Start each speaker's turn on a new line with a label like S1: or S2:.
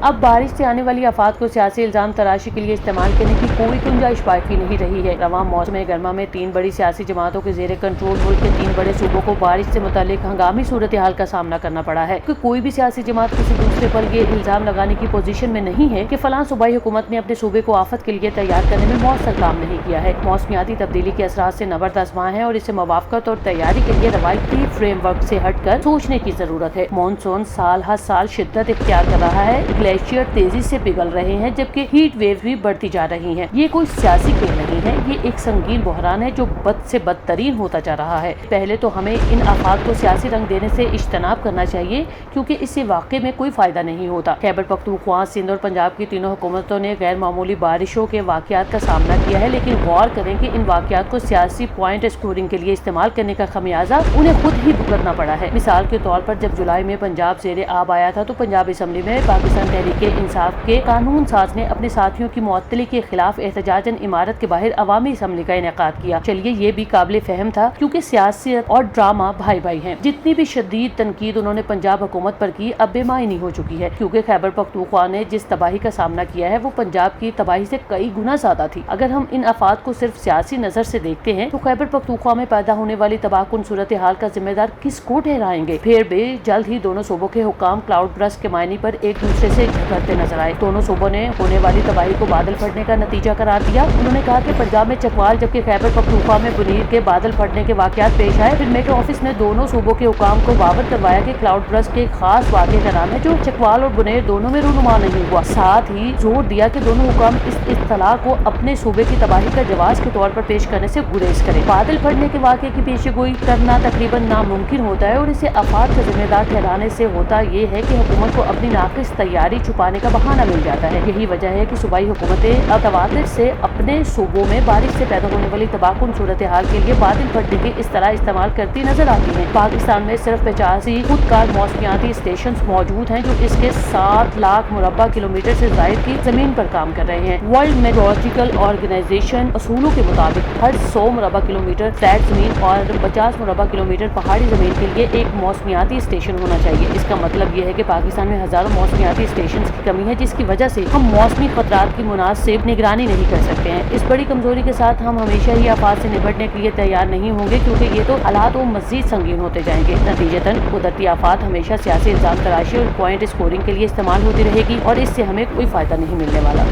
S1: अब बारिश से आने वाली आफात को सियासी इल्जाम तराशी के लिए इस्तेमाल करने की कोई गुंजाइश बाकी नहीं रही है। रवां मौसम गर्मा में 3 बड़ी सियासी जमातों के जेर कंट्रोल मुल्क के 3 बड़े सूबों को बारिश से मुतालिक हंगामी सूरत हाल का सामना करना पड़ा है कि कोई भी सियासी जमात किसी दूसरे पर ये इल्जाम लगाने की पोजीशन में नहीं है कि फलां सूबाई हुकूमत ने अपने सूबे को आफत के लिए तैयार करने में मौसर काम नहीं किया है। मौसमियाती तब्दीली के असरात से नबर्द आजमा है और इसे मवाफ़क़त और तैयारी के लिए रवायती फ्रेमवर्क से हटकर सोचने की जरूरत है। मानसून साल हर साल शिद्दत इख्तियार कर रहा है, ग्लेशियर तेजी से पिघल रहे हैं जबकि हीट वेव भी बढ़ती जा रही हैं। ये कोई सियासी खेल नहीं है, ये एक संगीन बहरान है जो बद से बदतरीन होता जा रहा है। पहले तो हमें इन आफात को सियासी रंग देने से इज्तनाब करना चाहिए क्योंकि इससे वाकई में कोई फायदा नहीं होता। खैबर पख्तूनख्वा, सिंध और पंजाब की तीनों हुकूमतों ने गैर मामूली बारिशों के वाकयात का सामना किया है, लेकिन गौर करें कि इन वाकयात को सियासी पॉइंट स्कोरिंग के लिए इस्तेमाल करने का खमियाजा उन्हें खुद ही भुगतना पड़ा है। मिसाल के तौर पर जब जुलाई में पंजाब ज़ेरे आब आया था तो पंजाब असम्बली में पाकिस्तान तहरीक-ए-इंसाफ के कानून साज ने अपने साथियों की मुअत्तली के खिलाफ एहतजाजन इमारत के बाहर अवामी असम्बली का इनेकाद किया। चलिए ये भी काबिल फहम था क्योंकि सियासत और ड्रामा भाई भाई हैं। जितनी भी शदीद तनकीद उन्होंने पंजाब हुकूमत पर की अब बेमायनी हो चुकी है क्योंकि खैबर पख्तूनख्वा ने जिस तबाही का सामना किया है वो पंजाब की तबाही से कई गुना ज्यादा थी। अगर हम इन आफात को सिर्फ सियासी नजर से देखते हैं तो खैबर पख्तूनख्वा में पैदा होने वाली तबाहकुन सूरत हाल का जिम्मेदार किसको ठहराएंगे? फिर भी जल्द ही दोनों सूबों के हुकाम क्लाउड बर्स्ट के मायने पर एक दूसरे से झगड़ते नजर आए। दोनों सूबों ने होने वाली तबाही को बादल फटने का नतीजा करार दिया। उन्होंने कहा कि पंजाब में चकवाल जबकि खैबर पख्तूनख्वा में बुनीर के बादल फटने के वाकयात पेश आए। फिर मेट्रो ऑफिस ने दोनों सूबों के हुकाम को बावर करवाया कि क्लाउड बर्स्ट के खास वाक़े का नाम है जो चकवाल और बुनेर दोनों में रूनुमा नहीं हुआ। साथ ही जोर दिया कि दोनों हुकाम इस इत्तला को अपने सूबे की तबाही का जवाब के तौर पर पेश करने से गुरेज करें। बादल फटने के वाक़े की पेशगोई करना तकरीबन नामुमकिन होता है और इसे आफात का जिम्मेदार ठहराने से होता ये है कि हुकूमत को अपनी नाक़िस तैयारी छुपाने का बहाना मिल जाता है। यही वजह है कि सूबाई हुकूमतें अब तवातुर से अपने सूबों में बारिश से पैदा होने वाली तबाहकुन सूरत हाल के लिए बादल फटने के इस तरह इस्तेमाल करती नजर आती हैं। पाकिस्तान में सिर्फ 85 खुदकार मौसमियाती स्टेशन मौजूद हैं जो इसके 7 लाख मुरब्बा किलोमीटर से ज़ायद की जमीन पर काम कर रहे हैं। वर्ल्ड मेट्रोलॉजिकल ऑर्गेनाइजेशन असूलों के मुताबिक हर 100 मुरब्बा किलोमीटर फ्लैट जमीन और 50 मुरब्बा किलोमीटर पहाड़ी जमीन के लिए एक मौसमियाती स्टेशन होना चाहिए। इसका मतलब यह है कि पाकिस्तान में हजारों मौसमियाती स्टेशन की कमी है जिसकी वजह से हम मौसमी खतरात की मुनासिब निगरानी नहीं कर सकते हैं। इस बड़ी कमजोरी के साथ हम हमेशा ही आफात से निपटने के लिए तैयार नहीं होंगे क्योंकि ये तो हालात और मजीद संगीन होते जाएंगे। नतीजतन कुदरती आफात हमेशा सियासी इल्जाम तराशी और पॉइंट स्कोरिंग के लिए इस्तेमाल होती रहेगी और इससे हमें कोई फायदा नहीं मिलने वाला।